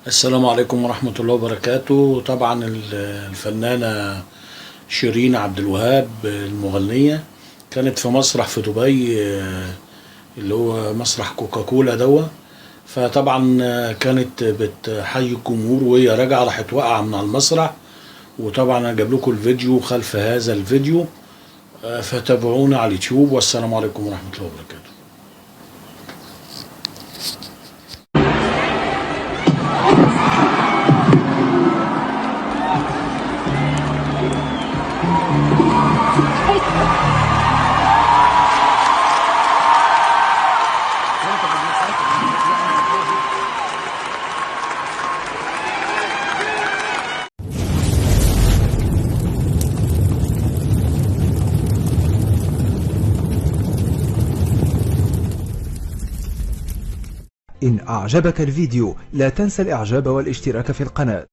السلام عليكم ورحمة الله وبركاته. طبعا الفنانة شيرين عبد الوهاب المغنية كانت في مسرح في دبي، اللي هو مسرح كوكاكولا دوا. فطبعا كانت بتحيي الجمهور وهي راجعة راحت واقعة من على المسرح. وطبعا انا جاب لكم الفيديو خلف هذا الفيديو، فتابعونا على اليوتيوب، والسلام عليكم ورحمة الله وبركاته. إن أعجبك الفيديو لا تنسى الإعجاب والاشتراك في القناة.